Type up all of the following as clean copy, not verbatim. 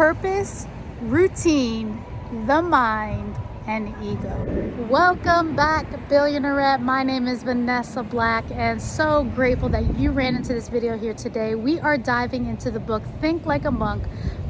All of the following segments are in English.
purpose, routine, the mind, and ego. Welcome back, Billionaireette. My name is Vanessa Black, and so grateful that you ran into this video here today. We are diving into the book Think Like a Monk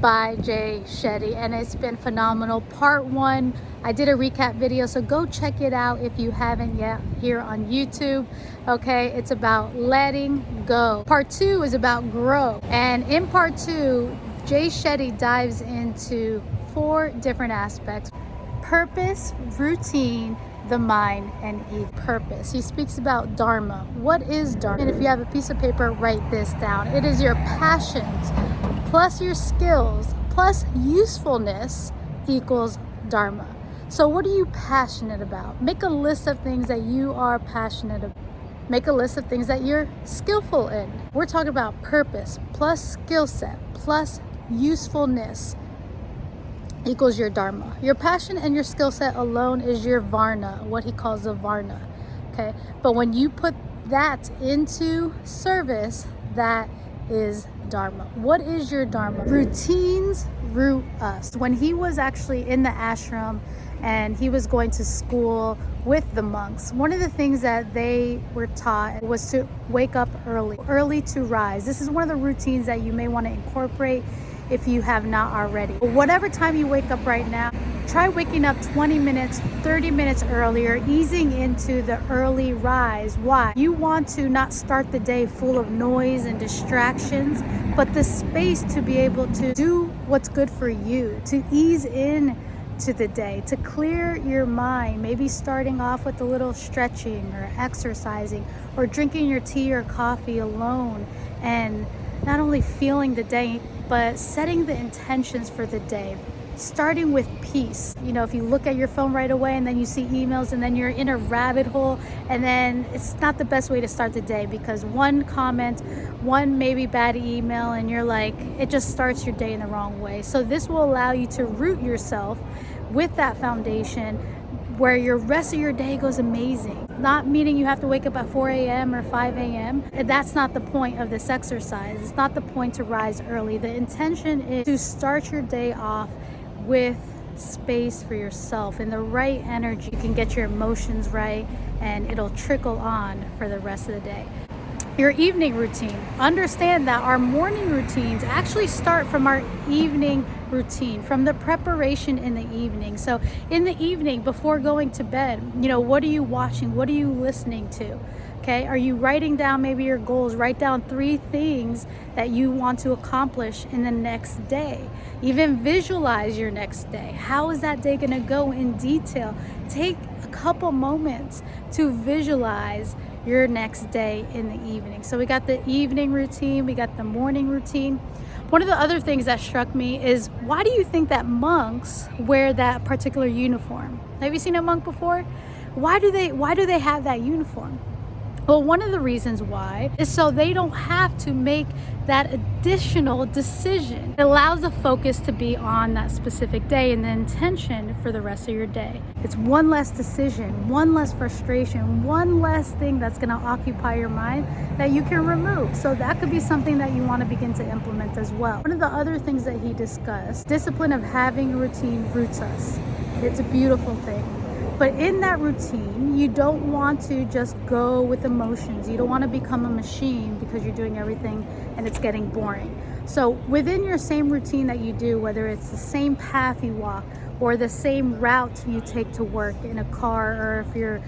by Jay Shetty, and it's been phenomenal. Part 1, I did a recap video, so go check it out if you haven't yet here on YouTube. Okay, it's about letting go. Part 2 is about grow, and in part 2, Jay Shetty dives into 4 different aspects: purpose, routine, the mind, and ego. Purpose. He speaks about dharma. What is dharma? And if you have a piece of paper, write this down. It is your passions plus your skills plus usefulness equals dharma. So what are you passionate about? Make a list of things that you are passionate about. Make a list of things that you're skillful in. We're talking about purpose plus skill set plus usefulness equals your dharma. Your passion and your skill set alone is your varna, what he calls the varna. Okay, but when you put that into service, that is dharma. What is your dharma? Routines root us. When he was actually in the ashram and he was going to school with the monks, one of the things that they were taught was to wake up early to rise. This is one of the routines that you may want to incorporate if you have not already. Whatever time you wake up right now, try waking up 20 minutes, 30 minutes earlier, easing into the early rise. Why? You want to not start the day full of noise and distractions, but the space to be able to do what's good for you, to ease in to the day, to clear your mind, maybe starting off with a little stretching or exercising or drinking your tea or coffee alone, and not only feeling the day, but setting the intentions for the day, starting with peace. You know, if you look at your phone right away and then you see emails and then you're in a rabbit hole, and then it's not the best way to start the day, because one comment, one maybe bad email, and you're like, it just starts your day in the wrong way. So this will allow you to root yourself with that foundation where your rest of your day goes amazing. Not meaning you have to wake up at 4 a.m. or 5 a.m. That's not the point of this exercise. It's not the point to rise early. The intention is to start your day off with space for yourself and the right energy. You can get your emotions right, and it'll trickle on for the rest of the day. Your evening routine. Understand that our morning routines actually start from our evening routine, from the preparation in the evening. So in the evening, before going to bed, you know, what are you watching? What are you listening to? Okay, are you writing down maybe your goals? Write down 3 things that you want to accomplish in the next day. Even visualize your next day. How is that day gonna go in detail? Take a couple moments to visualize your next day in the evening. So we got the evening routine, we got the morning routine. One of the other things that struck me is, why do you think that monks wear that particular uniform? Have you seen a monk before? Why do they have that uniform? Well, one of the reasons why is so they don't have to make that additional decision. It allows the focus to be on that specific day and the intention for the rest of your day. It's one less decision, one less frustration, one less thing that's going to occupy your mind that you can remove. So that could be something that you want to begin to implement as well. One of the other things that he discussed, discipline of having a routine roots us. It's a beautiful thing. But in that routine, you don't want to just go with emotions. You don't want to become a machine because you're doing everything and it's getting boring. So within your same routine that you do, whether it's the same path you walk or the same route you take to work in a car, or if you're,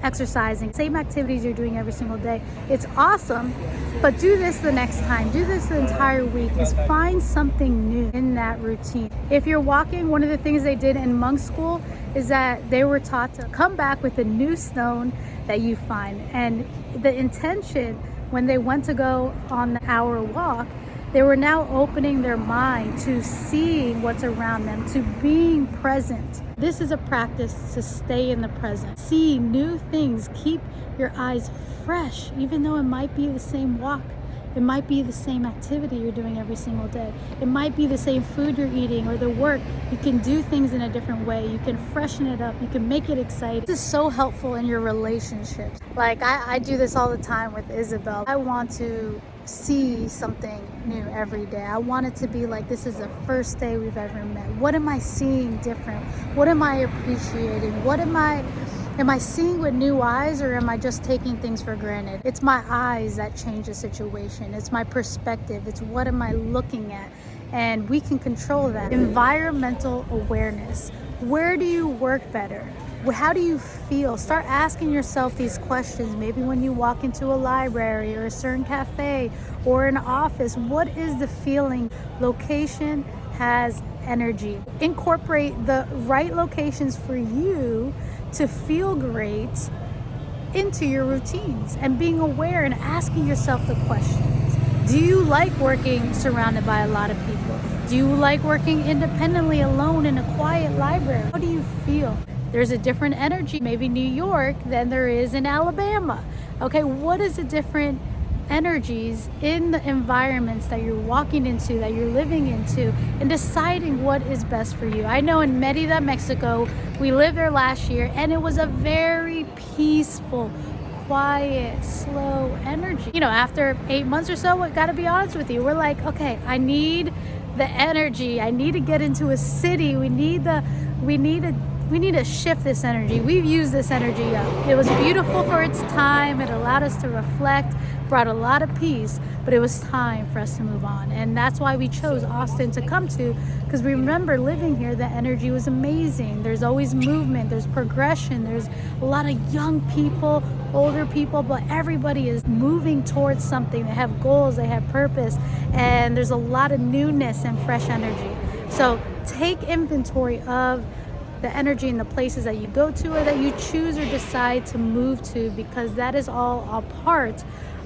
exercising, same activities you're doing every single day, it's awesome. But do this the next time. Do this the entire week. Is find something new in that routine. If you're walking, one of the things they did in monk school is that they were taught to come back with a new stone that you find. And the intention when they went to go on the hour walk, they were now opening their mind to seeing what's around them, to being present. This is a practice to stay in the present. See new things. Keep your eyes fresh, even though it might be the same walk It might be the same activity you're doing every single day. It might be the same food you're eating or the work. You can do things in a different way. You can freshen it up. You can make it exciting. This is so helpful in your relationships. Like I do this all the time with Isabel. I want to see something new every day. I want it to be like this is the first day we've ever met. What am I seeing different? What am I appreciating? Am I seeing with new eyes, or am I just taking things for granted? It's my eyes that change the situation. It's my perspective. It's what am I looking at? And we can control that. Environmental awareness. Where do you work better? How do you feel? Start asking yourself these questions. Maybe when you walk into a library or a certain cafe or an office, what is the feeling? Location has energy. Incorporate the right locations for you to feel great into your routines, and being aware and asking yourself the questions. Do you like working surrounded by a lot of people? Do you like working independently alone in a quiet library? How do you feel? There's a different energy, maybe New York, than there is in Alabama. Okay, what is the different energies in the environments that you're walking into, that you're living into, and deciding what is best for you? I know in Merida, Mexico, we lived there last year, and it was a very peaceful, quiet, slow energy. You know, after 8 months or so, I gotta be honest with you, we're like, okay, I need the energy. I need to get into a city. We need to shift this energy. We've used this energy up. It was beautiful for its time. It allowed us to reflect, brought a lot of peace, but it was time for us to move on. And that's why we chose Austin to come to, because we remember living here, the energy was amazing. There's always movement, there's progression, there's a lot of young people, older people, but everybody is moving towards something. They have goals, they have purpose, and there's a lot of newness and fresh energy. So take inventory of the energy in the places that you go to or that you choose or decide to move to, because that is all a part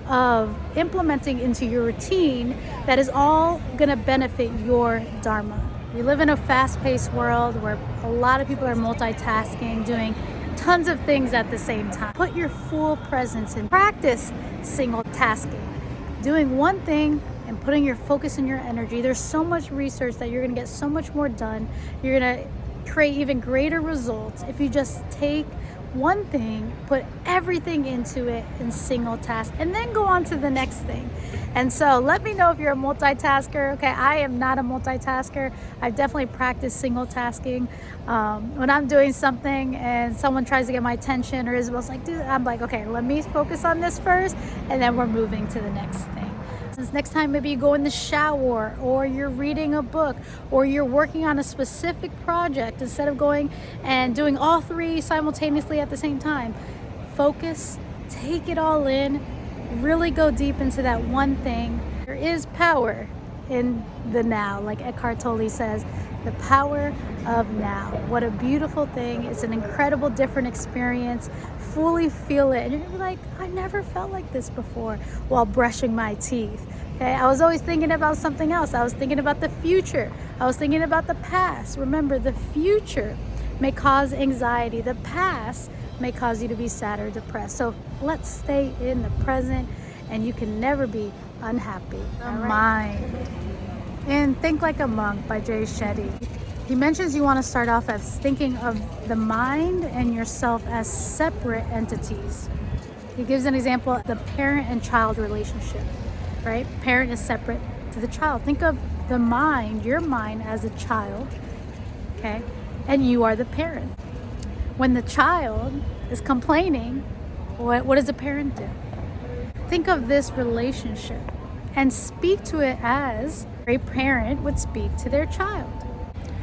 of implementing into your routine that is all going to benefit your dharma. We live in a fast-paced world where a lot of people are multitasking, doing tons of things at the same time. Put your full presence in. Practice single tasking, doing one thing and putting your focus and your energy. There's so much research that you're going to get so much more done. You're going to create even greater results if you just take one thing, put everything into it in single task, and then go on to the next thing. And so let me know if you're a multitasker. Okay, I am not a multitasker. I've definitely practiced single tasking. When I'm doing something and someone tries to get my attention, or Isabel's like, dude, I'm like, okay, let me focus on this first, and then we're moving to the next thing. Since next time maybe you go in the shower, or you're reading a book, or you're working on a specific project, instead of going and doing all three simultaneously at the same time, focus, take it all in, really go deep into that one thing. There is power in the now, like Eckhart Tolle says, the power of now. What a beautiful thing. It's an incredible different experience. Fully feel it, and you're gonna be like, I never felt like this before while brushing my teeth. Okay, I was always thinking about something else. I was thinking about the future. I was thinking about the past. Remember, the future may cause anxiety. The past may cause you to be sad or depressed. So let's stay in the present, and you can never be unhappy. The mind. In Think Like a Monk by Jay Shetty, he mentions you want to start off as thinking of the mind and yourself as separate entities. He gives an example of the parent and child relationship, right? Parent is separate to the child. Think of the mind, your mind, as a child, okay? And you are the parent. When the child is complaining, what does the parent do? Think of this relationship and speak to it as a parent would speak to their child.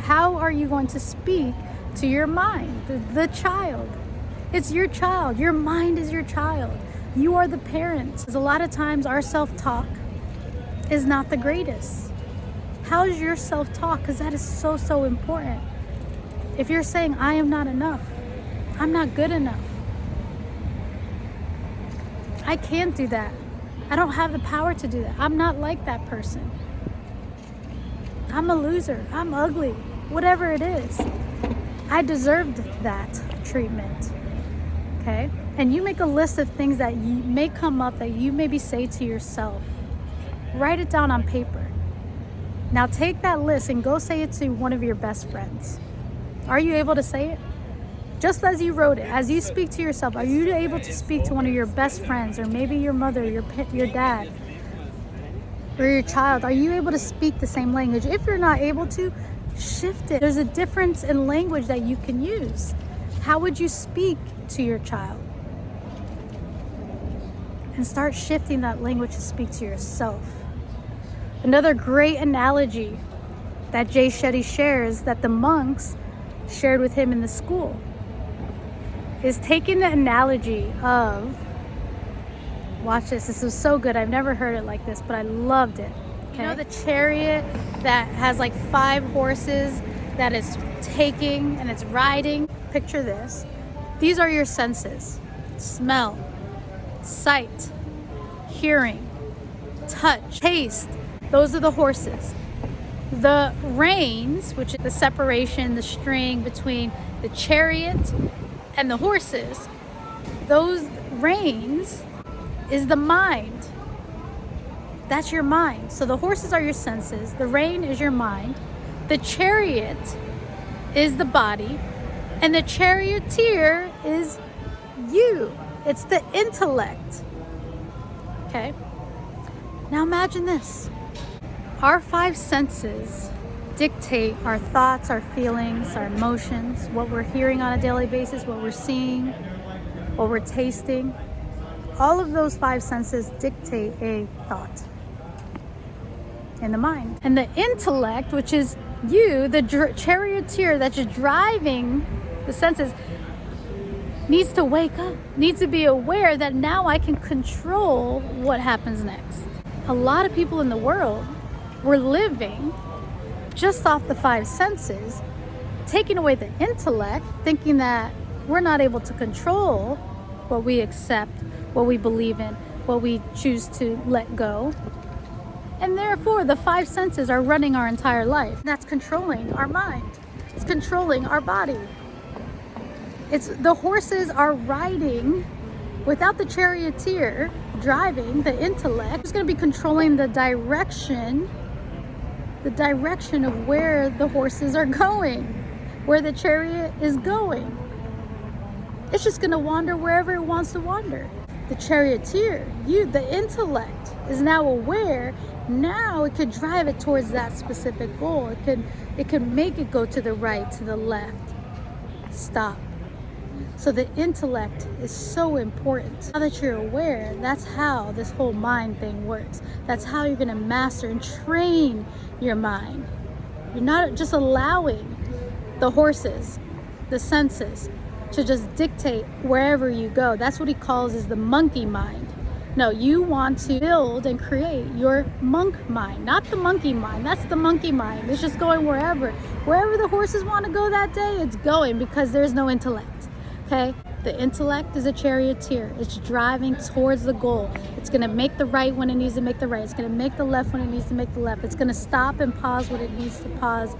How are you going to speak to your mind, the child? It's your child. Your mind is your child. You are the parent. Because a lot of times our self-talk is not the greatest. How's your self-talk? Because that is so, so important. If you're saying, I am not enough, I'm not good enough, I can't do that, I don't have the power to do that, I'm not like that person, I'm a loser, I'm ugly, whatever it is, I deserved that treatment. Okay? And you make a list of things that you may come up that you maybe say to yourself. Write it down on paper. Now take that list and go say it to one of your best friends. Are you able to say it? Just as you wrote it, as you speak to yourself, are you able to speak to one of your best friends, or maybe your mother, your dad, or your child? Are you able to speak the same language? If you're not able to, shift it. There's a difference in language that you can use. How would you speak to your child? And start shifting that language to speak to yourself. Another great analogy that Jay Shetty shares, that the monks shared with him in the school, is taking the analogy of, watch this was so good, I've never heard it like this, but I loved it. Okay? You know the chariot that has like 5 horses that is taking and it's riding? Picture this. These are your senses: smell, sight, hearing, touch, taste. Those are the horses. The reins, which is the separation, the string between the chariot and the horses, those reins is the mind. That's your mind. So the horses are your senses, the rein is your mind, the chariot is the body, and the charioteer is you. It's the intellect. Okay? Now imagine this. Our 5 senses dictate our thoughts, our feelings, our emotions, what we're hearing on a daily basis, what we're seeing, what we're tasting. All of those 5 senses dictate a thought in the mind. And the intellect, which is you, the charioteer that's driving the senses, needs to wake up, needs to be aware that now I can control what happens next. A lot of people in the world, we're living just off the 5 senses, taking away the intellect, thinking that we're not able to control what we accept, what we believe in, what we choose to let go. And therefore, the 5 senses are running our entire life. That's controlling our mind. It's controlling our body. It's the horses are riding without the charioteer driving, the intellect. It's going to be controlling the direction of where the horses are going, where the chariot is going. It's just going to wander wherever it wants to wander. The charioteer, you, the intellect, is now aware. Now it could drive it towards that specific goal. It could make it go to the right, to the left, stop. So the intellect is so important. Now that you're aware, that's how this whole mind thing works. That's how you're going to master and train your mind. You're not just allowing the horses, the senses, to just dictate wherever you go. That's what he calls is the monkey mind. No, you want to build and create your monk mind, not the monkey mind. That's the monkey mind. It's just going wherever. Wherever the horses want to go that day, it's going, because there's no intellect. Okay? The intellect is a charioteer. It's driving towards the goal. It's going to make the right when it needs to make the right. It's going to make the left when it needs to make the left. It's going to stop and pause when it needs to pause.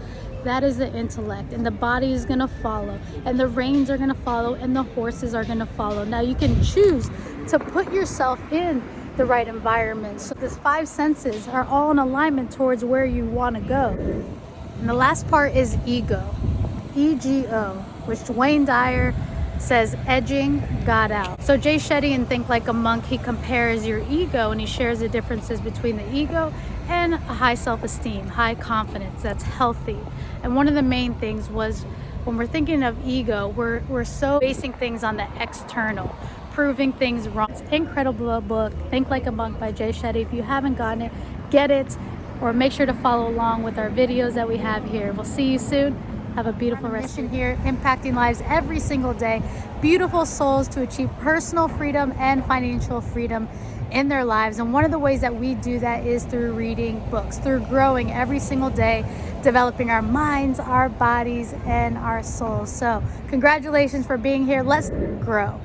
That is the intellect. And the body is going to follow. And the reins are going to follow. And the horses are going to follow. Now you can choose to put yourself in the right environment. So these 5 senses are all in alignment towards where you want to go. And the last part is ego. E-G-O, which Wayne Dyer says edging God out. So Jay Shetty in Think Like a Monk, he compares your ego and he shares the differences between the ego and a high self-esteem, high confidence that's healthy. And one of the main things was when we're thinking of ego, we're so basing things on the external, proving things wrong. It's an incredible book, Think Like a Monk by Jay Shetty. If you haven't gotten it, get it, or make sure to follow along with our videos that we have here. We'll see you soon. Have a beautiful rest of here, impacting lives every single day. Beautiful souls to achieve personal freedom and financial freedom in their lives. And one of the ways that we do that is through reading books, through growing every single day, developing our minds, our bodies, and our souls. So congratulations for being here. Let's grow.